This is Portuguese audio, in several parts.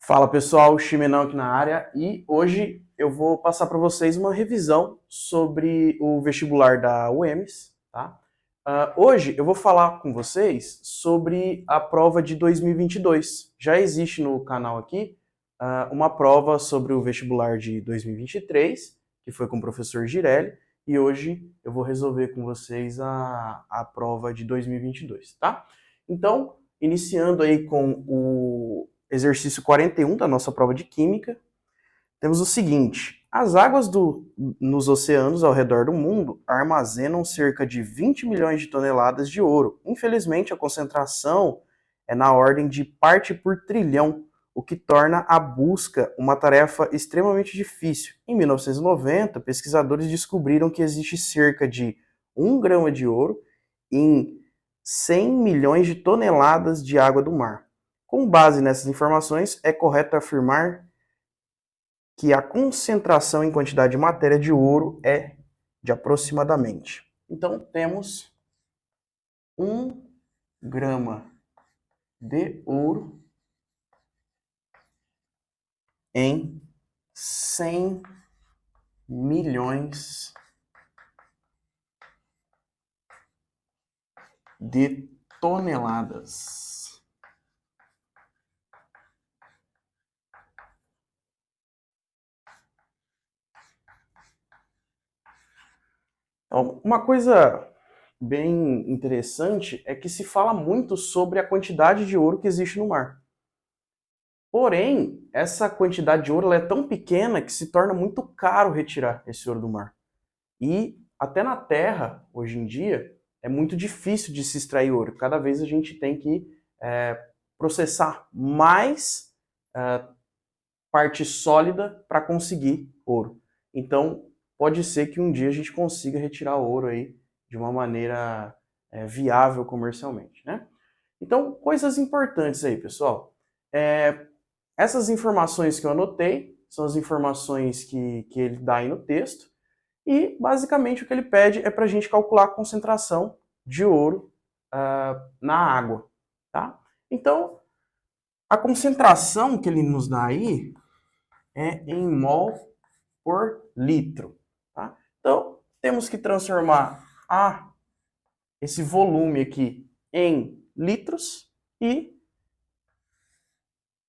Fala pessoal, Ximenão aqui na área e hoje eu vou passar para vocês uma revisão sobre o vestibular da UEMS, tá? Hoje eu vou falar com vocês sobre a prova de 2022. Já existe no canal aqui uma prova sobre o vestibular de 2023, que foi com o professor Girelli, e hoje eu vou resolver com vocês a prova de 2022, tá? Então, iniciando aí com o exercício 41 da nossa prova de Química, temos o seguinte: as águas nos oceanos ao redor do mundo armazenam cerca de 20 milhões de toneladas de ouro. Infelizmente, a concentração é na ordem de parte por trilhão, o que torna a busca uma tarefa extremamente difícil. Em 1990, pesquisadores descobriram que existe cerca de 1 grama de ouro em 100 milhões de toneladas de água do mar. Com base nessas informações, é correto afirmar que a concentração em quantidade de matéria de ouro é de aproximadamente. Então, temos 1 grama de ouro em 100 milhões de toneladas. Então, uma coisa bem interessante é que se fala muito sobre a quantidade de ouro que existe no mar. Porém, essa quantidade de ouro ela é tão pequena que se torna muito caro retirar esse ouro do mar. E até na Terra, hoje em dia, é muito difícil de se extrair ouro. Cada vez a gente tem que processar mais parte sólida para conseguir ouro. Então, pode ser que um dia a gente consiga retirar ouro aí de uma maneira viável comercialmente, né? Então, coisas importantes aí, pessoal. Essas informações que eu anotei são as informações que ele dá aí no texto. E, basicamente, o que ele pede é para a gente calcular a concentração de ouro na água, tá? Então, a concentração que ele nos dá aí é em mol por litro, tá? Então, temos que transformar esse volume aqui em litros e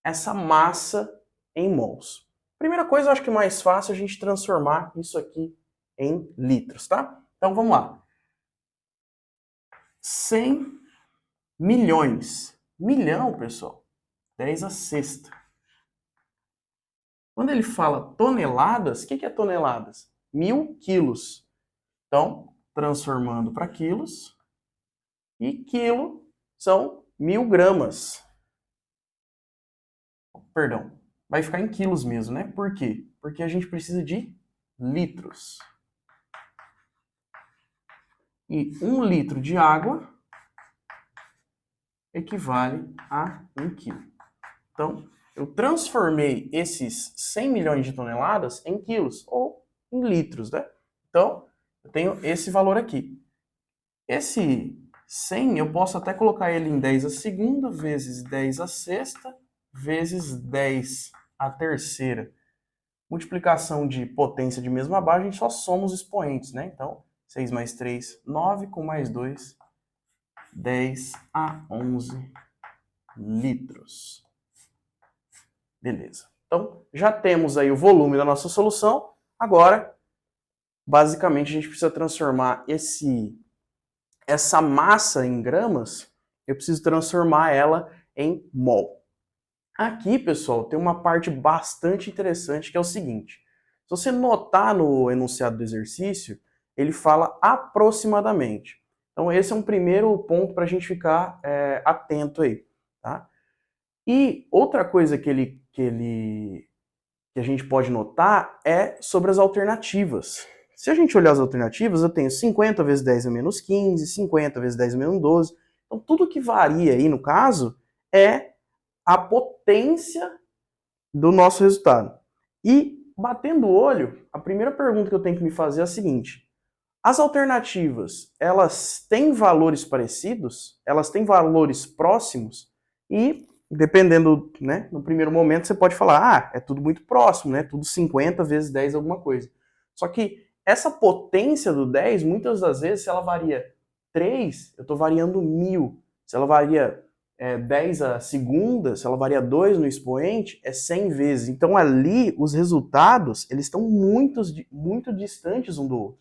essa massa em mols. Primeira coisa, eu acho que é mais fácil a gente transformar isso aqui em litros, tá? Então, vamos lá. 100 milhões. Milhão, pessoal. 10 a sexta. Quando ele fala toneladas, o que é toneladas? 1000 quilos. Então, transformando para quilos. E quilo são 1000 gramas. Perdão, vai ficar em quilos mesmo, né? Por quê? Porque a gente precisa de litros. E 1 litro de água equivale a 1 quilo. Então, eu transformei esses 100 milhões de toneladas em quilos, ou em litros, né? Então, eu tenho esse valor aqui. Esse 100, eu posso até colocar ele em 10 a segunda, vezes 10 a sexta, vezes 10 a terceira. Multiplicação de potência de mesma base, a gente só soma os expoentes, né? Então, 6 mais 3, 9, com mais 2, 10 a 11 litros. Beleza. Então, já temos aí o volume da nossa solução. Agora, basicamente, a gente precisa transformar essa massa em gramas, eu preciso transformar ela em mol. Aqui, pessoal, tem uma parte bastante interessante que é o seguinte. Se você notar no enunciado do exercício, ele fala aproximadamente. Então, esse é um primeiro ponto para a gente ficar atento aí, tá? E outra coisa que a gente pode notar é sobre as alternativas. Se a gente olhar as alternativas, eu tenho 50 vezes 10 a menos 15, 50 vezes 10 a menos 12. Então, tudo que varia aí, no caso, é a potência do nosso resultado. E, batendo o olho, a primeira pergunta que eu tenho que me fazer é a seguinte: as alternativas, elas têm valores parecidos? Elas têm valores próximos? E dependendo, né, no primeiro momento você pode falar, é tudo muito próximo, né, tudo 50 vezes 10 alguma coisa. Só que essa potência do 10, muitas das vezes, se ela varia 3, eu estou variando 1000. Se ela varia 10 a segunda, se ela varia 2 no expoente, é 100 vezes. Então ali, os resultados, eles estão muito distantes um do outro.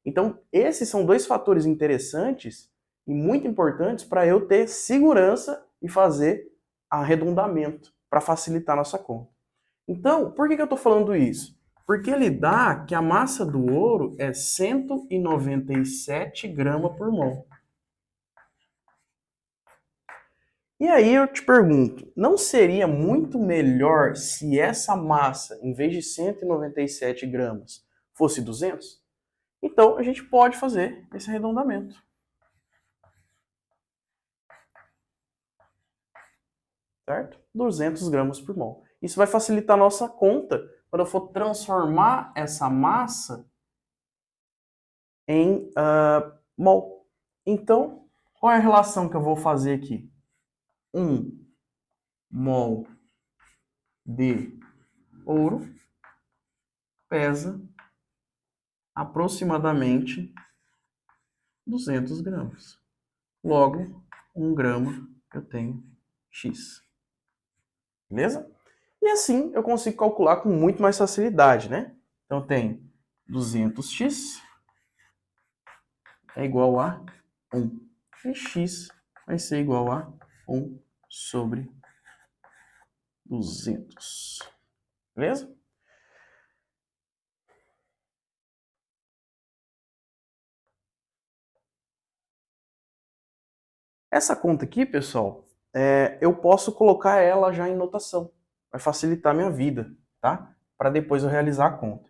Então, esses são dois fatores interessantes e muito importantes para eu ter segurança e fazer arredondamento para facilitar a nossa conta. Então, por que eu estou falando isso? Porque ele dá que a massa do ouro é 197 gramas por mol. E aí eu te pergunto, não seria muito melhor se essa massa, em vez de 197 gramas, fosse 200? Então, a gente pode fazer esse arredondamento. Certo? 200 gramas por mol. Isso vai facilitar a nossa conta quando eu for transformar essa massa em mol. Então, qual é a relação que eu vou fazer aqui? 1 mol de ouro pesa aproximadamente 200 gramas. Logo, 1 grama eu tenho X. Beleza? E assim eu consigo calcular com muito mais facilidade, né? Então eu tenho 200x é igual a 1. E x vai ser igual a 1 sobre 200. Beleza? Essa conta aqui, pessoal, eu posso colocar ela já em notação. Vai facilitar a minha vida, tá? Para depois eu realizar a conta.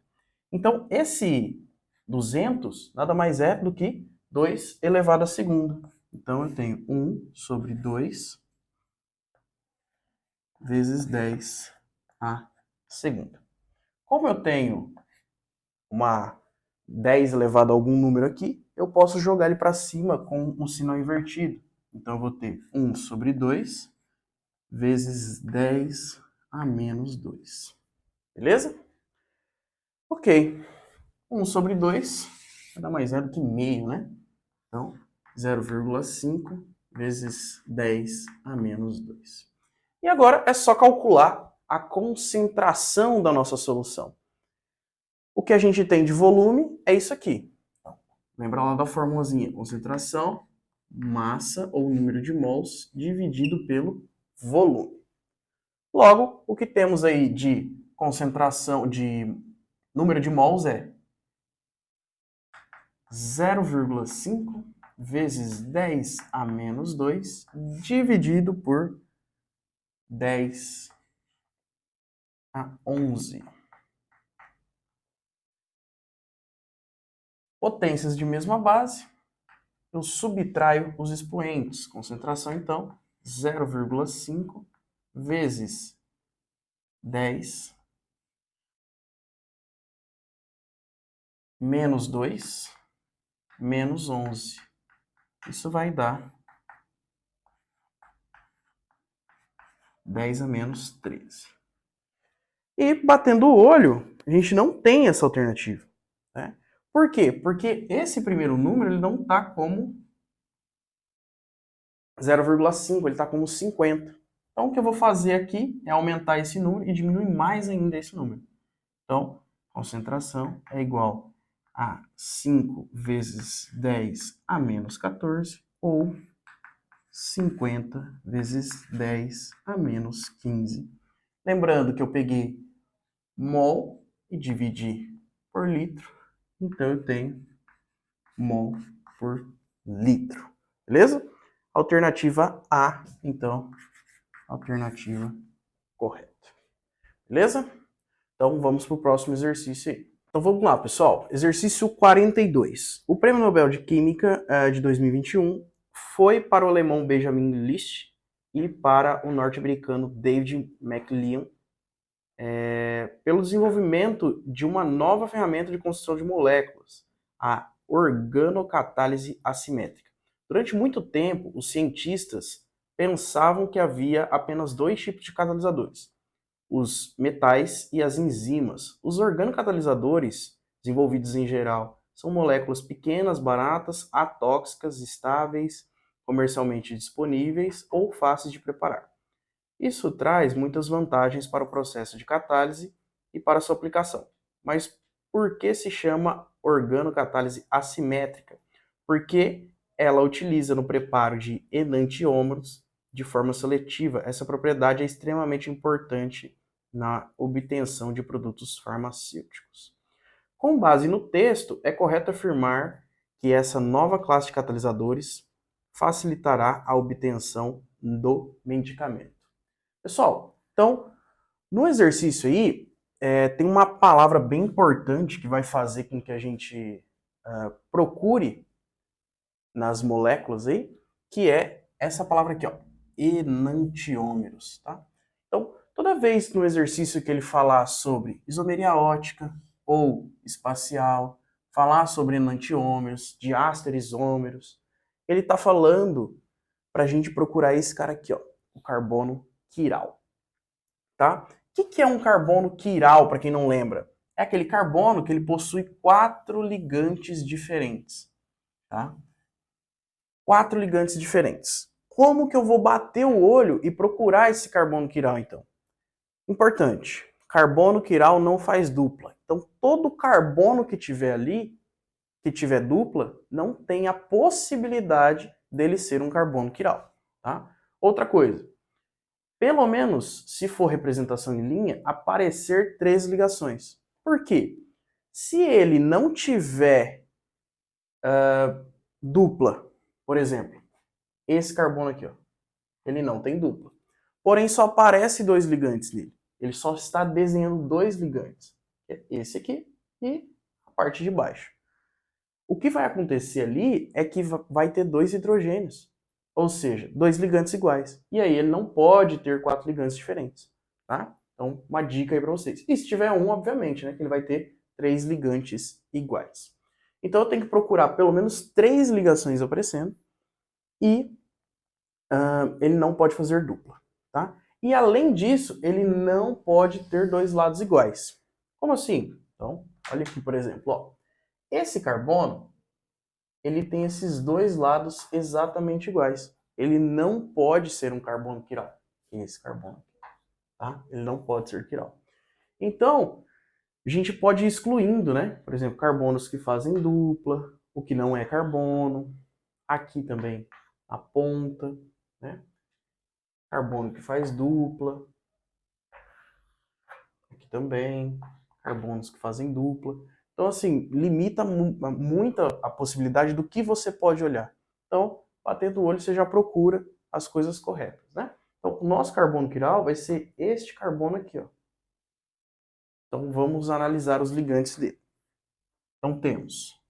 Então, esse 200 nada mais é do que 2 elevado à segunda. Então, eu tenho 1 sobre 2 vezes 10 à segunda. Como eu tenho uma 10 elevado a algum número aqui, eu posso jogar ele para cima com um sinal invertido. Então, eu vou ter 1 sobre 2 vezes 10 a menos 2. Beleza? Ok. 1 sobre 2 nada mais é do que meio, né? Então, 0,5 vezes 10 a menos 2. E agora é só calcular a concentração da nossa solução. O que a gente tem de volume é isso aqui. Lembra lá da formulazinha? Concentração, massa ou número de mols dividido pelo volume. Logo, o que temos aí de concentração, de número de mols é 0,5 vezes 10 a menos 2 dividido por 10 a 11. Potências de mesma base, eu subtraio os expoentes. Concentração, então, 0,5 vezes 10 menos 2 menos 11. Isso vai dar 10 a menos 13. E batendo o olho, a gente não tem essa alternativa. Né? Por quê? Porque esse primeiro número ele não está como 0,5, ele está como 50. Então o que eu vou fazer aqui é aumentar esse número e diminuir mais ainda esse número. Então, concentração é igual a 5 vezes 10 a menos 14, ou 50 vezes 10 a menos 15. Lembrando que eu peguei mol e dividi por litro, então eu tenho mol por litro. Beleza? Alternativa A, então, alternativa correta. Beleza? Então vamos para o próximo exercício aí. Então vamos lá, pessoal. Exercício 42. O Prêmio Nobel de Química de 2021 foi para o alemão Benjamin List e para o norte-americano David McLean pelo desenvolvimento de uma nova ferramenta de construção de moléculas, a organocatálise assimétrica. Durante muito tempo, os cientistas pensavam que havia apenas dois tipos de catalisadores: os metais e as enzimas. Os organocatalisadores, desenvolvidos em geral, são moléculas pequenas, baratas, atóxicas, estáveis, comercialmente disponíveis ou fáceis de preparar. Isso traz muitas vantagens para o processo de catálise e para sua aplicação. Mas por que se chama organocatálise assimétrica? Porque ela utiliza no preparo de enantiômeros de forma seletiva. Essa propriedade é extremamente importante na obtenção de produtos farmacêuticos. Com base no texto, é correto afirmar que essa nova classe de catalisadores facilitará a obtenção do medicamento. Pessoal, então, no exercício aí, tem uma palavra bem importante que vai fazer com que a gente procure nas moléculas aí, que é essa palavra aqui, ó, enantiômeros, tá? Então, toda vez no exercício que ele falar sobre isomeria ótica ou espacial, falar sobre enantiômeros, diastereisômeros, ele está falando para a gente procurar esse cara aqui, ó, o carbono quiral, tá? O que é um carbono quiral, para quem não lembra? É aquele carbono que ele possui 4 ligantes diferentes, tá? 4 ligantes diferentes. Como que eu vou bater o olho e procurar esse carbono quiral, então? Importante, carbono quiral não faz dupla. Então, todo carbono que tiver ali, que tiver dupla, não tem a possibilidade dele ser um carbono quiral, tá? Outra coisa, pelo menos, se for representação em linha, aparecer 3 ligações. Por quê? Se ele não tiver dupla, por exemplo, esse carbono aqui, ó, ele não tem dupla. Porém, só aparece 2 ligantes nele. Ele só está desenhando 2 ligantes. Esse aqui e a parte de baixo. O que vai acontecer ali é que vai ter 2 hidrogênios. Ou seja, 2 ligantes iguais. E aí ele não pode ter 4 ligantes diferentes. Tá? Então, uma dica aí para vocês. E se tiver um, obviamente, né, que ele vai ter 3 ligantes iguais. Então eu tenho que procurar pelo menos 3 ligações aparecendo. E ele não pode fazer dupla. Tá? E além disso, ele não pode ter 2 lados iguais. Como assim? Então, olha aqui, por exemplo. Ó. Esse carbono, ele tem esses 2 lados exatamente iguais. Ele não pode ser um carbono quiral. Esse carbono, tá? Ele não pode ser quiral. Então, a gente pode ir excluindo, né? Por exemplo, carbonos que fazem dupla, o que não é carbono. Aqui também, a ponta, né? Carbono que faz dupla. Aqui também, carbonos que fazem dupla. Então, assim, limita muito a possibilidade do que você pode olhar. Então, batendo o olho, você já procura as coisas corretas, né? Então, o nosso carbono quiral vai ser este carbono aqui, ó. Então, vamos analisar os ligantes dele. Então, temos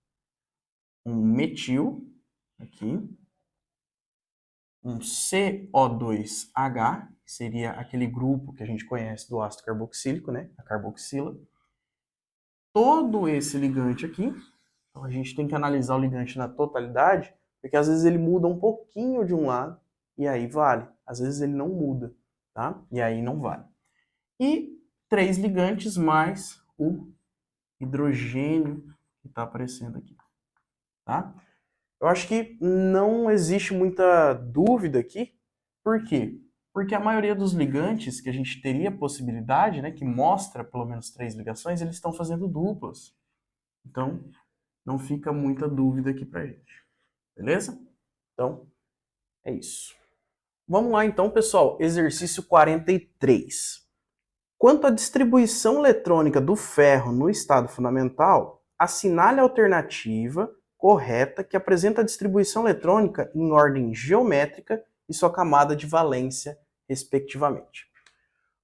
um metil aqui, um CO2H, que seria aquele grupo que a gente conhece do ácido carboxílico, né? A carboxila. Todo esse ligante aqui, então a gente tem que analisar o ligante na totalidade, porque às vezes ele muda um pouquinho de um lado e aí vale. Às vezes ele não muda, tá? E aí não vale. E 3 ligantes mais o hidrogênio que está aparecendo aqui, tá? Eu acho que não existe muita dúvida aqui. Por quê? Porque a maioria dos ligantes que a gente teria possibilidade, né, que mostra pelo menos 3 ligações, eles estão fazendo duplas. Então, não fica muita dúvida aqui pra gente. Beleza? Então, é isso. Vamos lá então, pessoal. Exercício 43. Quanto à distribuição eletrônica do ferro no estado fundamental, assinale a alternativa correta que apresenta a distribuição eletrônica em ordem geométrica e sua camada de valência, respectivamente.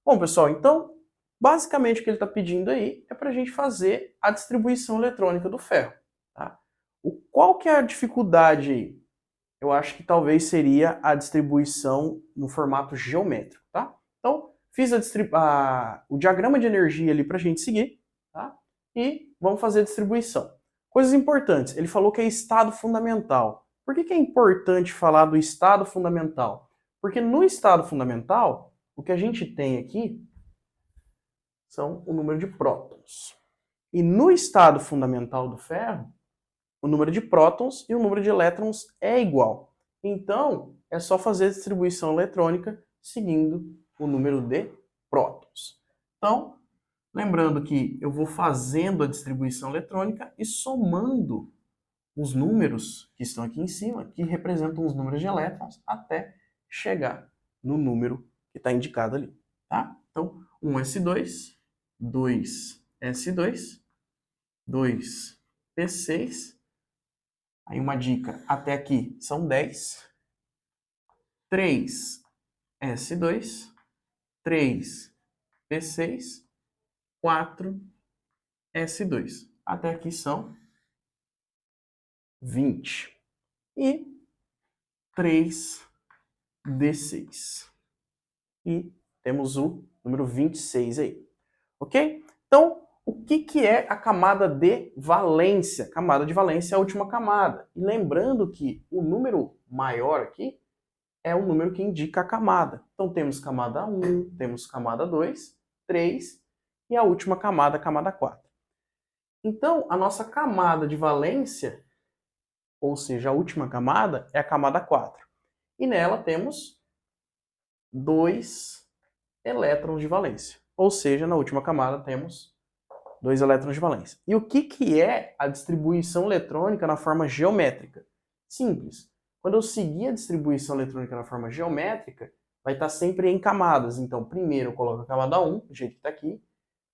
Bom, pessoal, então, basicamente o que ele está pedindo aí é para a gente fazer a distribuição eletrônica do ferro. Tá? Qual que é a dificuldade aí? Eu acho que talvez seria a distribuição no formato geométrico. Tá? Então, fiz o diagrama de energia ali para a gente seguir, tá? E vamos fazer a distribuição. Coisas importantes, ele falou que é estado fundamental. Por que é importante falar do estado fundamental? Porque no estado fundamental, o que a gente tem aqui são o número de prótons. E no estado fundamental do ferro, o número de prótons e o número de elétrons é igual. Então, é só fazer a distribuição eletrônica seguindo o número de prótons. Então, lembrando que eu vou fazendo a distribuição eletrônica e somando os números que estão aqui em cima, que representam os números de elétrons, até chegar no número que está indicado ali. Tá? Então, 1s2, 2s2, 2p6. Aí uma dica, até aqui são 10. 3s2, 3p6, 4s2. Até aqui são 20. E 3d6. E temos o número 26 aí. Ok? Então, o que é a camada de valência? Camada de valência é a última camada. E lembrando que o número maior aqui é o número que indica a camada. Então, temos camada 1, temos camada 2, 3 e a última camada, camada 4. Então, a nossa camada de valência, ou seja, a última camada, é a camada 4. E nela temos 2 elétrons de valência. Ou seja, na última camada temos 2 elétrons de valência. E o que é a distribuição eletrônica na forma geométrica? Simples. Quando eu seguir a distribuição eletrônica na forma geométrica, vai estar sempre em camadas. Então, primeiro eu coloco a camada 1, do jeito que está aqui.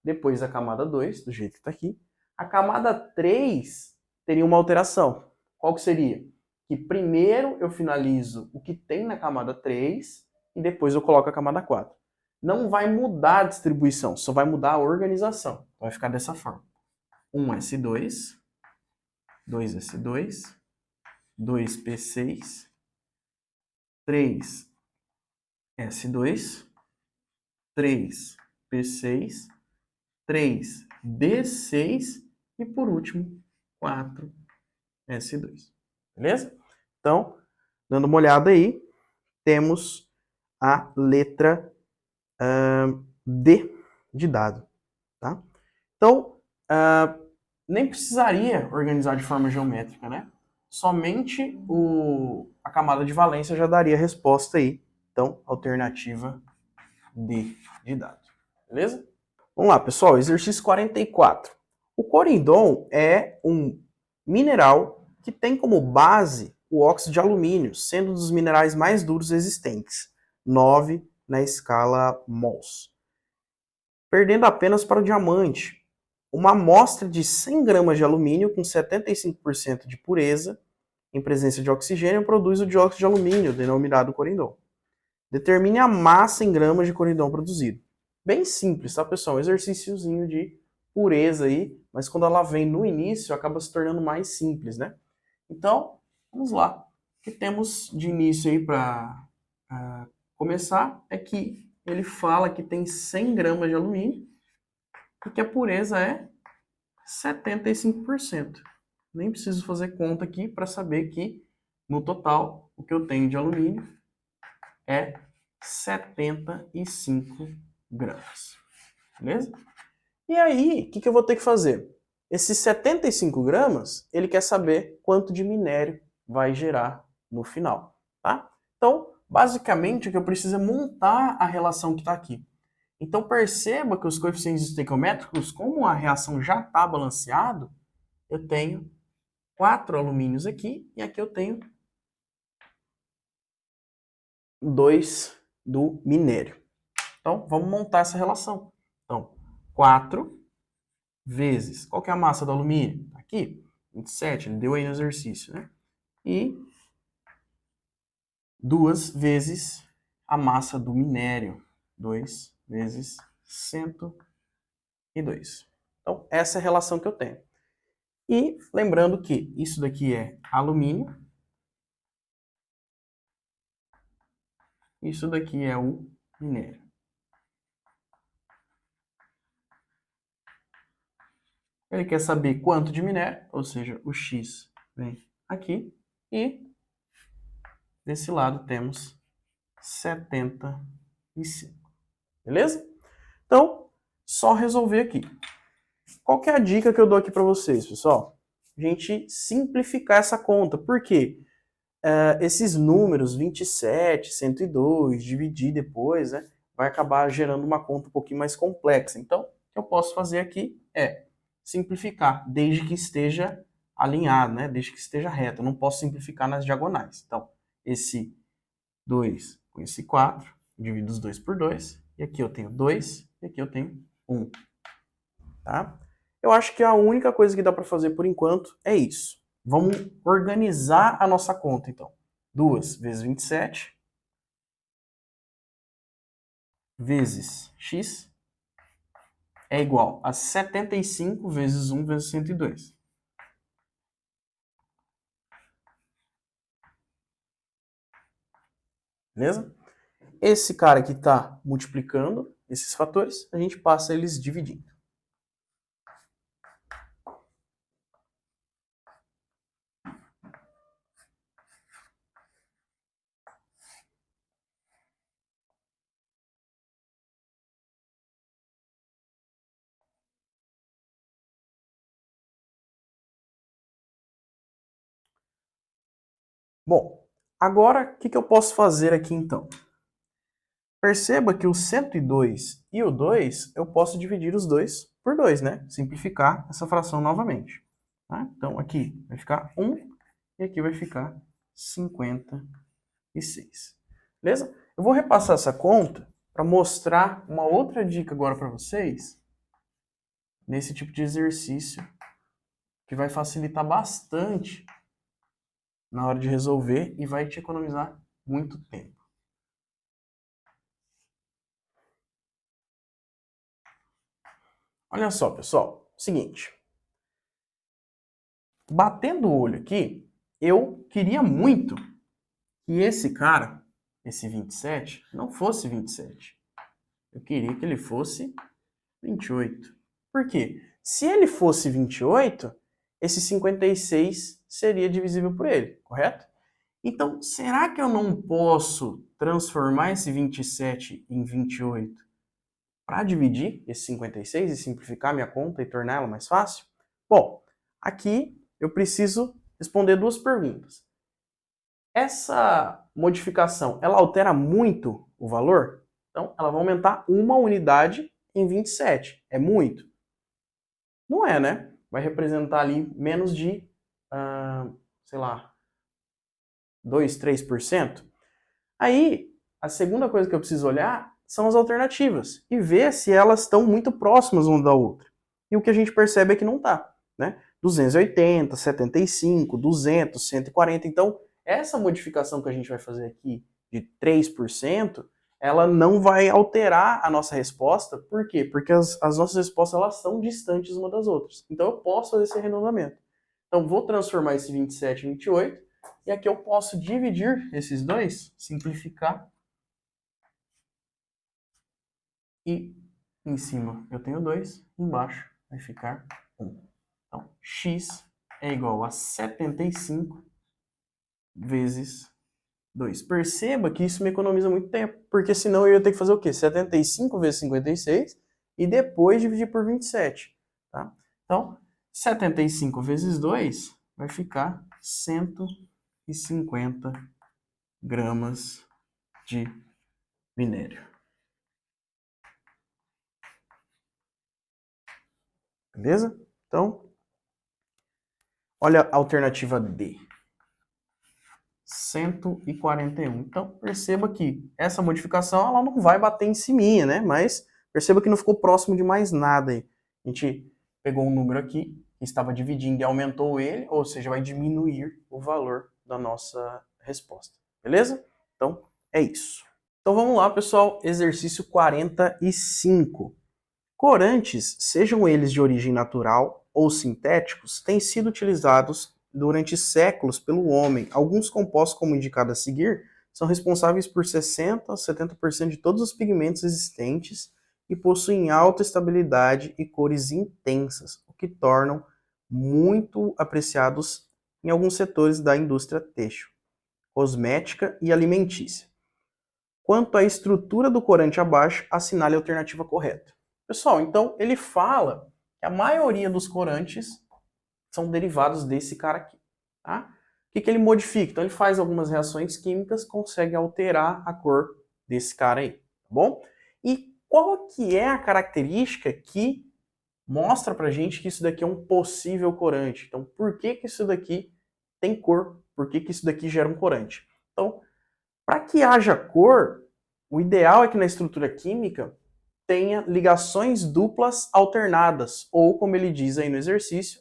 Depois a camada 2, do jeito que está aqui. A camada 3 teria uma alteração. Qual que seria? Que primeiro eu finalizo o que tem na camada 3 e depois eu coloco a camada 4. Não vai mudar a distribuição, só vai mudar a organização. Vai ficar dessa forma. 1s2, 2s2, 2p6, 3s2, 3p6, 3d6 e, por último, 4s2. Beleza? Então, dando uma olhada aí, temos a letra D de dado. Tá? Então, nem precisaria organizar de forma geométrica, né? Somente a camada de valência já daria a resposta aí. Então, alternativa D de dado. Beleza? Vamos lá, pessoal. Exercício 44. O corindon é um mineral que tem como base o óxido de alumínio, sendo um dos minerais mais duros existentes. 9 na escala mols. Perdendo apenas para o diamante. Uma amostra de 100 gramas de alumínio com 75% de pureza em presença de oxigênio produz o dióxido de alumínio, denominado corindon. Determine a massa em gramas de corindon produzido. Bem simples, tá, pessoal? Um exercíciozinho de pureza aí, mas quando ela vem no início, acaba se tornando mais simples, né? Então, vamos lá. O que temos de início aí para começar é que ele fala que tem 100 gramas de alumínio e que a pureza é 75%. Nem preciso fazer conta aqui para saber que, no total, o que eu tenho de alumínio é 75 gramas. Beleza? E aí, o que eu vou ter que fazer? Esses 75 gramas, ele quer saber quanto de minério vai gerar no final. Tá? Então, basicamente, o que eu preciso é montar a relação que está aqui. Então, perceba que os coeficientes estequiométricos, como a reação já está balanceado, eu tenho 4 alumínios aqui e aqui eu tenho 2 do minério. Então, vamos montar essa relação. Então, 4 vezes... Qual que é a massa do alumínio? Aqui, 27, ele deu aí no exercício, né? E 2 vezes a massa do minério. 2 vezes 102. Então, essa é a relação que eu tenho. E lembrando que isso daqui é alumínio. Isso daqui é o minério. Ele quer saber quanto de minério, ou seja, o X vem aqui. E desse lado temos 75. Beleza? Então, só resolver aqui. Qual que é a dica que eu dou aqui para vocês, pessoal? A gente simplificar essa conta. Por quê? Esses números, 27, 102, dividir depois, né, vai acabar gerando uma conta um pouquinho mais complexa. Então, o que eu posso fazer aqui é simplificar, desde que esteja alinhado, né, desde que esteja reto. Eu não posso simplificar nas diagonais. Então, esse 2 com esse 4, divido os 2 por 2, e aqui eu tenho 2, e aqui eu tenho 1. Tá? Eu acho que a única coisa que dá para fazer por enquanto é isso. Vamos organizar a nossa conta, então. 2 vezes 27 vezes x é igual a 75 vezes 1 vezes 102. Beleza? Esse cara que está multiplicando esses fatores, a gente passa eles dividindo. Bom, agora o que eu posso fazer aqui então? Perceba que o 102 e o 2, eu posso dividir os dois por 2, né? Simplificar essa fração novamente. Tá? Então aqui vai ficar 1 e aqui vai ficar 56. Beleza? Eu vou repassar essa conta para mostrar uma outra dica agora para vocês nesse tipo de exercício que vai facilitar bastante na hora de resolver e vai te economizar muito tempo. Olha só, pessoal, seguinte. Batendo o olho aqui, eu queria muito que esse cara, esse 27, não fosse 27. Eu queria que ele fosse 28. Por quê? Se ele fosse 28, esse 56 seria divisível por ele, correto? Então, será que eu não posso transformar esse 27 em 28 para dividir esse 56 e simplificar minha conta e torná-la mais fácil? Bom, aqui eu preciso responder duas perguntas. Essa modificação, ela altera muito o valor? Então, ela vai aumentar uma unidade em 27. É muito? Não é, né? Vai representar ali menos de, sei lá, 2, 3%. Aí, a segunda coisa que eu preciso olhar são as alternativas e ver se elas estão muito próximas uma da outra. E o que a gente percebe é que não está, né? 280, 75, 200, 140. Então, essa modificação que a gente vai fazer aqui de 3%, ela não vai alterar a nossa resposta. Por quê? Porque as nossas respostas elas são distantes uma das outras. Então, eu posso fazer esse arredondamento. Então, vou transformar esse 27 em 28. E aqui eu posso dividir esses dois, simplificar. E em cima eu tenho 2, embaixo vai ficar 1. Então, x é igual a 75 vezes 2. Perceba que isso me economiza muito tempo, porque senão eu ia ter que fazer o quê? 75 vezes 56 e depois dividir por 27. Tá? Então, 75 vezes 2 vai ficar 150 gramas de minério. Beleza? Então, olha a alternativa D. 141. Então, perceba que essa modificação ela não vai bater em cima, né? Mas perceba que não ficou próximo de mais nada aí. A gente pegou um número aqui, que estava dividindo e aumentou ele, ou seja, vai diminuir o valor da nossa resposta. Beleza? Então, é isso. Então vamos lá, pessoal. Exercício 45. Corantes, sejam eles de origem natural ou sintéticos, têm sido utilizados durante séculos pelo homem. Alguns compostos, como indicado a seguir, são responsáveis por 60 a 70% de todos os pigmentos existentes e possuem alta estabilidade e cores intensas, o que tornam muito apreciados em alguns setores da indústria têxtil, cosmética e alimentícia. quanto à estrutura do corante abaixo, assinale a alternativa correta. Pessoal, então ele fala que a maioria dos corantes são derivados desse cara aqui, tá? O que ele modifica? Então ele faz algumas reações químicas, consegue alterar a cor desse cara aí, tá bom? E qual que é a característica que mostra pra gente que isso daqui é um possível corante? Então por que isso daqui tem cor? Por que isso daqui gera um corante? Então, para que haja cor, o ideal é que na estrutura química tenha ligações duplas alternadas, ou como ele diz aí no exercício,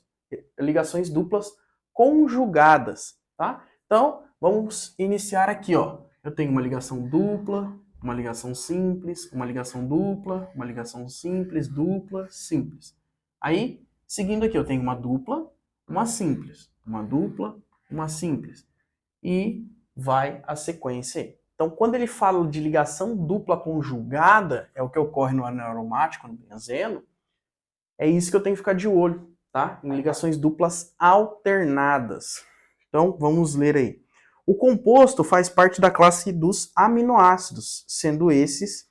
ligações duplas conjugadas, tá? Então, vamos iniciar aqui, ó. Eu tenho uma ligação dupla, uma ligação simples, uma ligação dupla, uma ligação simples, dupla, simples. Aí, seguindo aqui, eu tenho uma dupla, uma simples, uma dupla, uma simples. E vai a sequência aí. Então, quando ele fala de ligação dupla conjugada, é o que ocorre no anel aromático, no benzeno, é isso que eu tenho que ficar de olho, tá? Em ligações duplas alternadas. Então, vamos ler aí. O composto faz parte da classe dos aminoácidos, sendo esses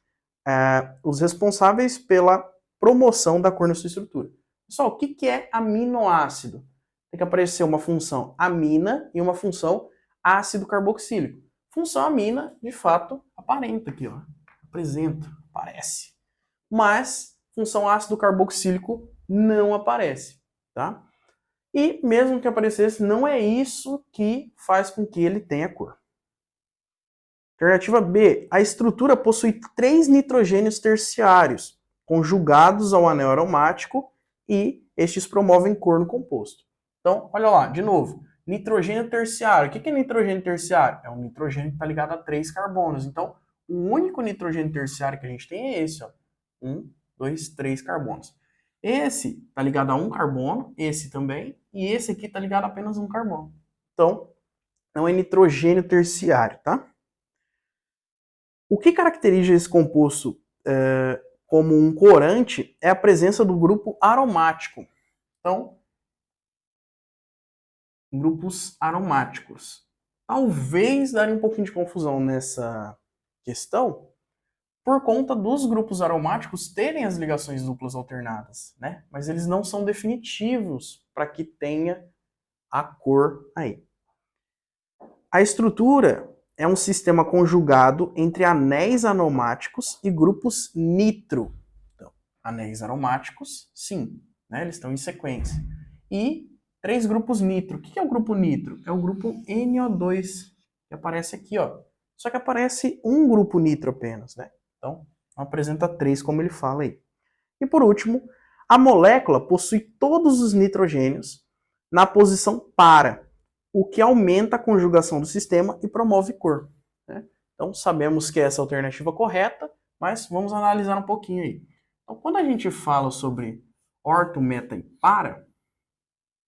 os responsáveis pela promoção da cor na sua estrutura. Pessoal, o que é aminoácido? Tem que aparecer uma função amina e uma função ácido carboxílico. Função amina, de fato, aparenta aqui, ó. Apresenta, aparece. Mas função ácido carboxílico não aparece, tá? E mesmo que aparecesse, não é isso que faz com que ele tenha cor. Alternativa B. A estrutura possui 3 nitrogênios terciários, conjugados ao anel aromático, e estes promovem cor no composto. Então, olha lá, de novo. Nitrogênio terciário. O que é nitrogênio terciário? É um nitrogênio que está ligado a 3 carbonos. Então, o único nitrogênio terciário que a gente tem é esse, ó. 1, 2, 3 carbonos. Esse está ligado a um carbono, esse também, e esse aqui está ligado a apenas um carbono. Então, não é nitrogênio terciário, tá? O que caracteriza esse composto como um corante é a presença do grupo aromático. Então, grupos aromáticos. Talvez daria um pouquinho de confusão nessa questão, por conta dos grupos aromáticos terem as ligações duplas alternadas, né? Mas eles não são definitivos para que tenha a cor aí. A estrutura é um sistema conjugado entre anéis aromáticos e grupos nitro. Então, anéis aromáticos, sim, né? Eles estão em sequência. E 3 grupos nitro. O que é o grupo nitro? É o grupo NO2, que aparece aqui, ó. Só que aparece um grupo nitro apenas, né? Então, não apresenta 3, como ele fala aí. E por último, a molécula possui todos os nitrogênios na posição para, o que aumenta a conjugação do sistema e promove cor, né? Então, sabemos que essa é a alternativa correta, mas vamos analisar um pouquinho aí. Então, quando a gente fala sobre orto, meta e para,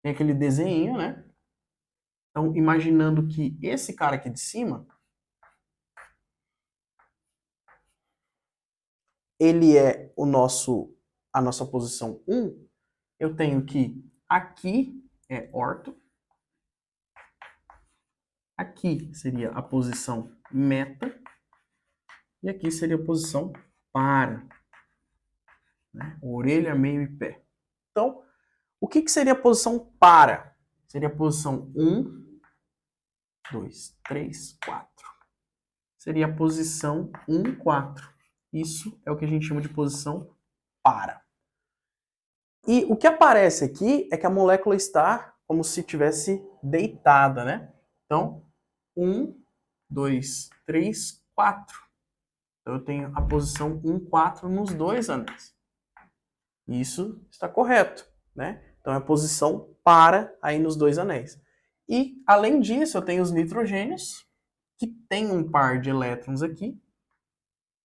tem aquele desenho, né? Então, imaginando que esse cara aqui de cima, ele é a nossa posição 1, eu tenho que aqui é orto, aqui seria a posição meta, e aqui seria a posição para, né? Orelha, meio e pé. Então, o que seria a posição para? Seria a posição 1, 2, 3, 4. Seria a posição 1, 4. Isso é o que a gente chama de posição para. E o que aparece aqui é que a molécula está como se estivesse deitada, né? Então, 1, 2, 3, 4. Então, eu tenho a posição 1, 4 nos dois anéis. Isso está correto, né? Então, é a posição para aí nos dois anéis. E, além disso, eu tenho os nitrogênios, que tem um par de elétrons aqui,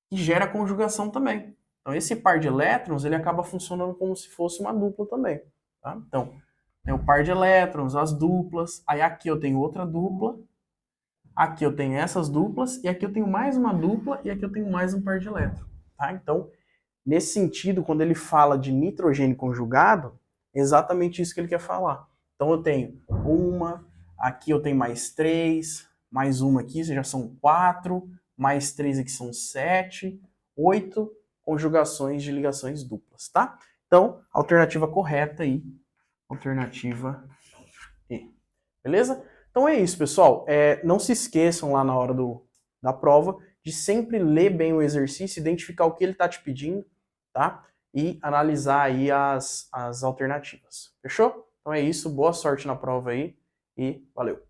que gera conjugação também. Então, esse par de elétrons, ele acaba funcionando como se fosse uma dupla também, tá? Então, tem o par de elétrons, as duplas, aí aqui eu tenho outra dupla, aqui eu tenho essas duplas, e aqui eu tenho mais uma dupla, e aqui eu tenho mais um par de elétrons, tá? Então, nesse sentido, quando ele fala de nitrogênio conjugado, é exatamente isso que ele quer falar. Então, eu tenho uma, aqui eu tenho mais 3, mais uma aqui, já são 4, mais 3 aqui são 7, 8 conjugações de ligações duplas, tá? Então, alternativa correta aí, alternativa E. Beleza? Então é isso, pessoal. Não se esqueçam lá na hora da prova de sempre ler bem o exercício, identificar o que ele está te pedindo, tá? E analisar aí as alternativas. Fechou? Então é isso. Boa sorte na prova aí e valeu!